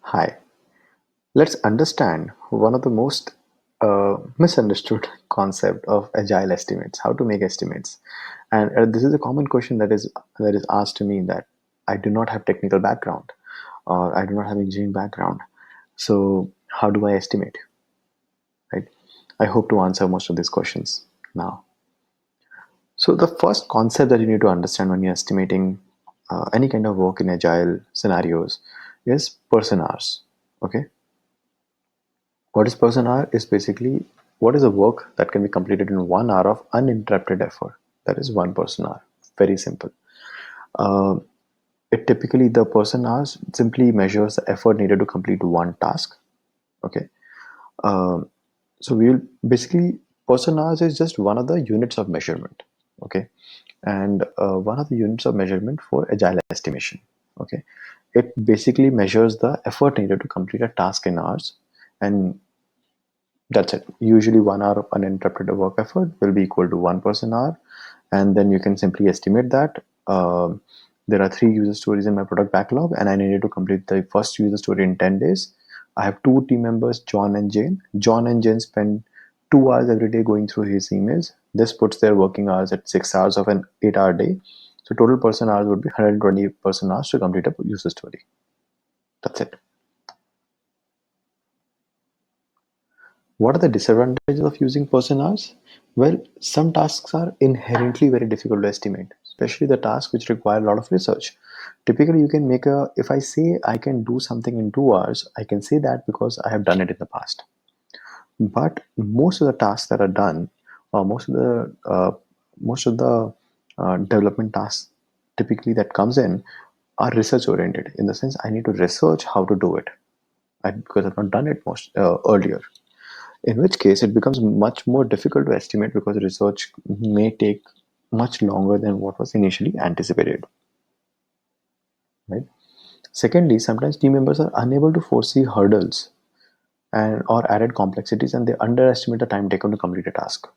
Hi, let's understand one of the most misunderstood concept of agile estimates, how to make estimates. And this is a common question that is asked to me that I do not have technical background or I do not have engineering background. So how do I estimate? Right? I hope to answer most of these questions now. So the first concept that you need to understand when you're estimating any kind of work in agile scenarios is person hours. Okay. What is person hour is basically what is a work that can be completed in 1 hour of uninterrupted effort. That is one person hour. Very simple. Uh, it typically the person hours simply measures the effort needed to complete one task. Okay. Um, so we'll basically person hours is just one of the units of measurement. Okay, and one of the units of measurement for agile estimation. Okay, it basically measures the effort needed to complete a task in hours, and that's it. Usually 1 hour of uninterrupted work effort will be equal to one person hour. And then you can simply estimate that. There are 3 user stories in my product backlog, and I needed to complete the first user story in 10 days. I have two team members, John and Jane. John and Jane spend 2 hours every day going through his emails. This puts their working hours at 6 hours of an 8 hour day. So total person hours would be 120 person hours to complete a user story. That's it. What are the disadvantages of using person hours? Well, some tasks are inherently very difficult to estimate, especially the tasks which require a lot of research. Typically, you can make a, if I say I can do something in 2 hours, I can say that because I have done it in the past. But most of the tasks that are done, or most of the development tasks typically that comes in are research oriented. In the sense, I need to research how to do it, because I've not done it most earlier, in which case it becomes much more difficult to estimate because research may take much longer than what was initially anticipated, right? Secondly, sometimes team members are unable to foresee hurdles and or added complexities, and they underestimate the time taken to complete a task,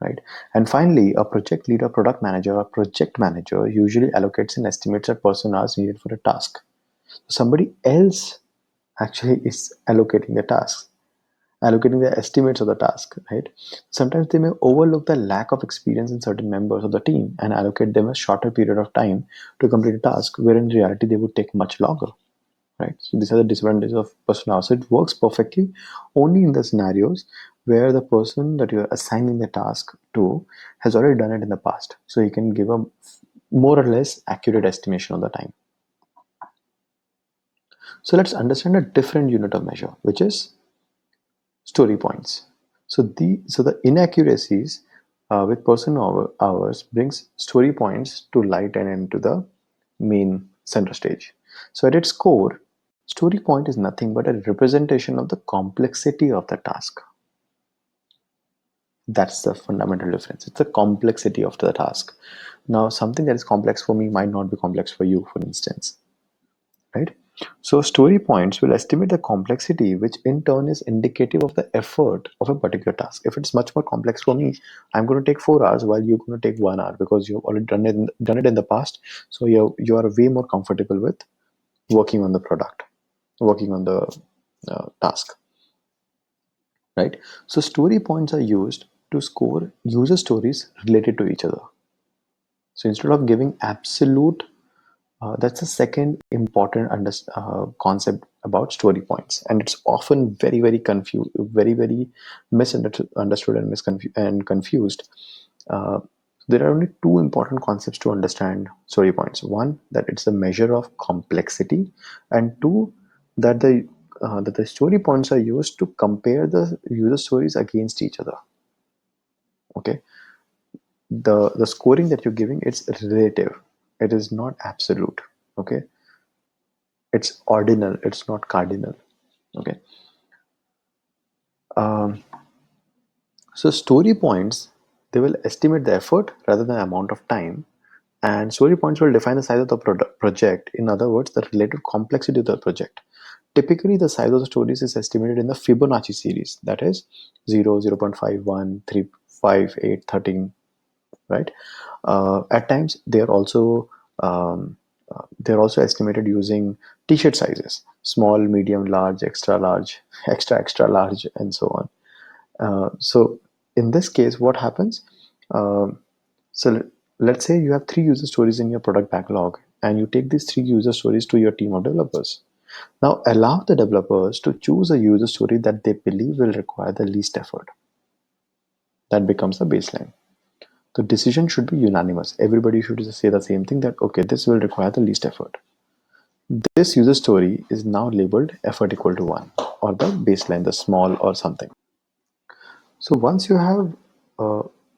right? And finally, a project leader, product manager, or project manager usually allocates and estimates the person hours needed for a task. Somebody else actually is allocating the estimates of the task, right? Sometimes they may overlook the lack of experience in certain members of the team and allocate them a shorter period of time to complete a task, where in reality they would take much longer, right? So these are the disadvantages of personnel. So it works perfectly only in the scenarios where the person that you're assigning the task to has already done it in the past. So you can give a more or less accurate estimation of the time. So let's understand a different unit of measure, which is story points. So the inaccuracies with person hours brings story points to light and into the main center stage. So at its core, story point is nothing but a representation of the complexity of the task. That's the fundamental difference. It's the complexity of the task. Now, something that is complex for me might not be complex for you, for instance, right? So story points will estimate the complexity, which in turn is indicative of the effort of a particular task. If it's much more complex for me, I'm going to take 4 hours while you're going to take 1 hour because you've already done it in the past. So you are way more comfortable with working on the product, working on the task, right? So story points are used to score user stories related to each other. So instead of giving absolute, that's the second important concept about story points, and it's often very confused, very misunderstood and confused. Uh, there are only two important concepts to understand story points. One, that it's a measure of complexity, and two, that the story points are used to compare the user stories against each other. Okay, the scoring that you're giving, it's relative, it is not absolute. Okay, it's ordinal, it's not cardinal. Okay. um, so story points, they will estimate the effort rather than amount of time, and story points will define the size of the project, in other words the related complexity of the project. Typically the size of the stories is estimated in the Fibonacci series, that is 0, 0.51, 3, 5, 8, 13, right? At times um, they're also estimated using t-shirt sizes. small, medium, large, extra large, and so on. So in this case, what happens? Um so let's say you have 3 user stories in your product backlog, and you take these 3 user stories to your team of developers. Now allow the developers to choose a user story that they believe will require the least effort. That becomes the baseline. The decision should be unanimous. Everybody should just say the same thing, that okay, this will require the least effort. This user story is now labeled effort equal to 1, or the baseline, the small or something. So once you have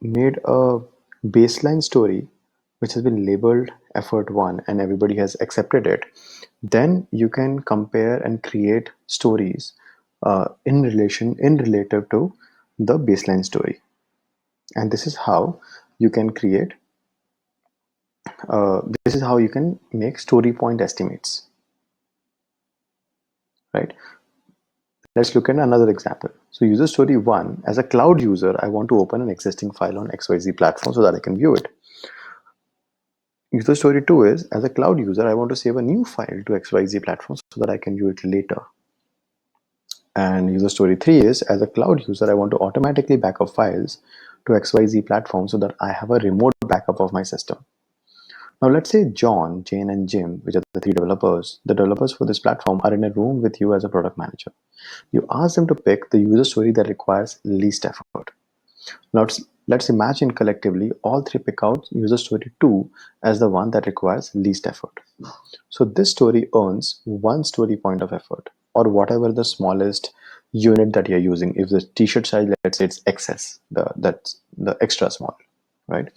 made a baseline story which has been labeled effort 1 and everybody has accepted it, then you can compare and create stories in relative to the baseline story. And this is how you can create this is how you can make story point estimates, right? Let's look at another example. So user story 1, as a cloud user, I want to open an existing file on XYZ platform so that I can view it. User story 2 is, as a cloud user, I want to save a new file to XYZ platform so that I can view it later. And user story 3 is, as a cloud user, I want to automatically backup files to XYZ platform so that I have a remote backup of my system. Now let's say John, Jane, and Jim, which are the 3 developers, the developers for this platform, are in a room with you as a product manager. You ask them to pick the user story that requires least effort. Now let's imagine collectively all 3 pick out user story 2 as the one that requires least effort. So this story earns 1 story point of effort, or whatever the smallest unit that you're using. If the t-shirt size, let's say it's XS, that's the extra small, right?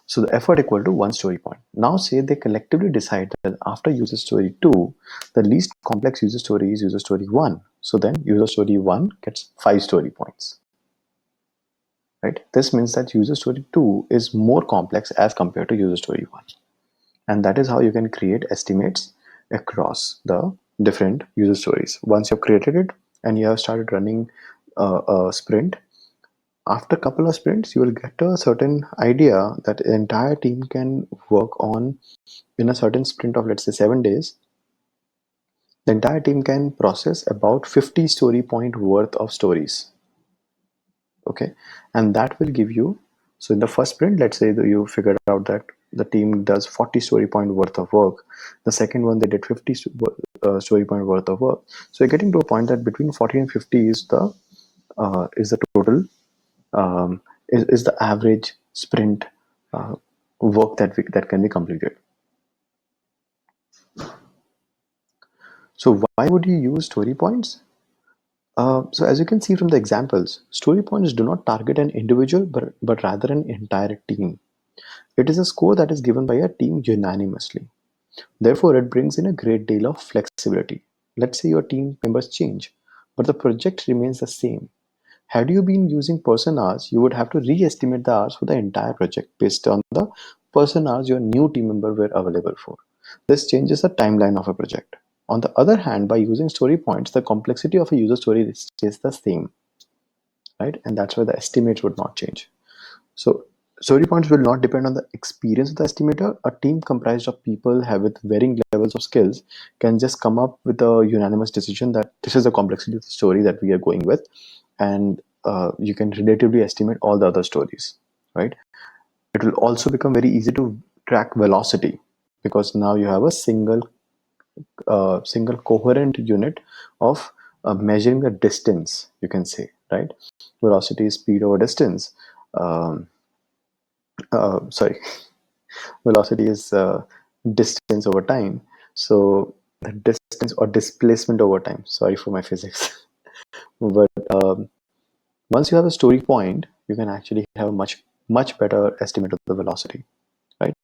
So the effort equal to 1 story point. Now say they collectively decide that after user story 2, the least complex user story is user story 1. So then user story 1 gets 5 story points. Right? This means that user story 2 is more complex as compared to user story 1. And that is how you can create estimates across the different user stories. Once you've created it and you have started running a sprint, after a couple of sprints, you will get a certain idea that the entire team can work on in a certain sprint of, let's say, 7 days. The entire team can process about 50 story point worth of stories. Okay, and that will give you, so in the first sprint, let's say that you figured out that the team does 40 story point worth of work. The second one, they did 50 story point worth of work. So you're getting to a point that between 40 and 50 is the total, is the average sprint work that can be completed. So why would you use story points? So as you can see from the examples, story points do not target an individual, but rather an entire team. It is a score that is given by a team unanimously. Therefore, it brings in a great deal of flexibility. Let's say your team members change, but the project remains the same. Had you been using person hours, you would have to re-estimate the hours for the entire project based on the person hours your new team member were available for. This changes the timeline of a project. On the other hand, by using story points, the complexity of a user story stays the same, right? And that's why the estimates would not change. So story points will not depend on the experience of the estimator. A team comprised of people with varying levels of skills can just come up with a unanimous decision that this is the complexity of the story that we are going with, and you can relatively estimate all the other stories, right? It will also become very easy to track velocity, because now you have a single coherent unit of measuring the distance, you can say, right? Velocity is speed over distance. Um, sorry, velocity is distance over time. So the distance or displacement over time. Sorry for my physics. But once you have a story point, you can actually have a much better estimate of the velocity, right?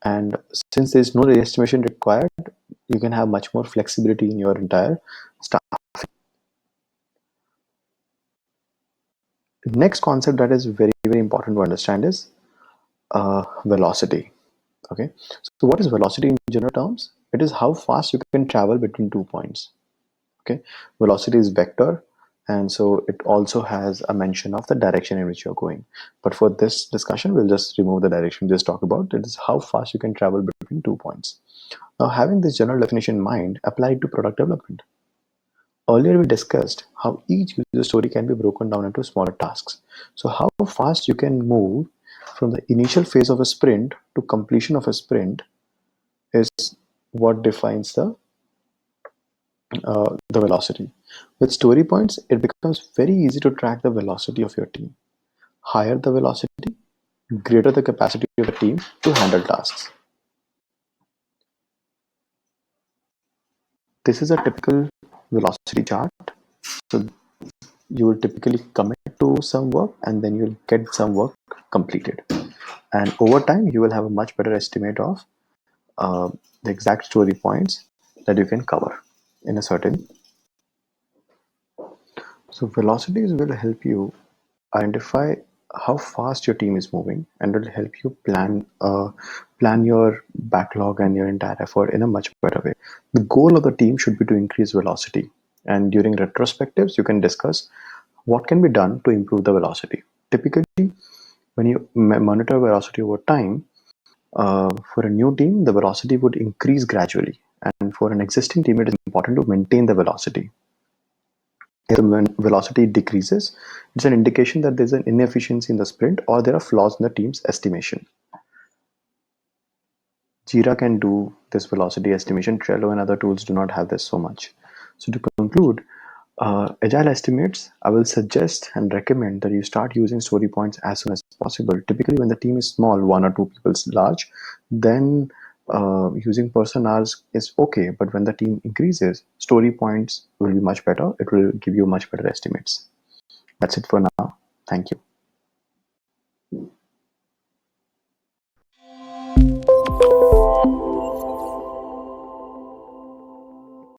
And since there's no re-estimation required, you can have much more flexibility in your entire staff. Next concept that is very important to understand is velocity. Okay, so what is velocity in general terms? It is how fast you can travel between 2 points. Okay, velocity is vector, and so it also has a mention of the direction in which you're going. But for this discussion, we'll just remove the direction, just talk about it is how fast you can travel between 2 points. Now, having this general definition in mind, apply it to product development. Earlier, we discussed how each user story can be broken down into smaller tasks. So, how fast you can move from the initial phase of a sprint to completion of a sprint is what defines the velocity. With story points, it becomes very easy to track the velocity of your team. Higher the velocity, greater the capacity of the team to handle tasks. This is a typical velocity chart. So you will typically commit to some work and then you'll get some work completed. And over time, you will have a much better estimate of uh, the exact story points that you can cover in a certain. So velocities will help you identify how fast your team is moving, and will help you plan your backlog and your entire effort in a much better way. The goal of the team should be to increase velocity, and during retrospectives, you can discuss what can be done to improve the velocity. Typically, when you monitor velocity over time, for a new team, the velocity would increase gradually, and for an existing team, it is important to maintain the velocity. If the velocity decreases, it's an indication that there's an inefficiency in the sprint or there are flaws in the team's estimation. Jira can do this velocity estimation. Trello and other tools do not have this so much. So to conclude, agile estimates, I will suggest and recommend that you start using story points as soon as possible. Typically, when the team is small, one or two people large, then using person hours is okay. But when the team increases, story points will be much better. It will give you much better estimates. That's it for now. Thank you.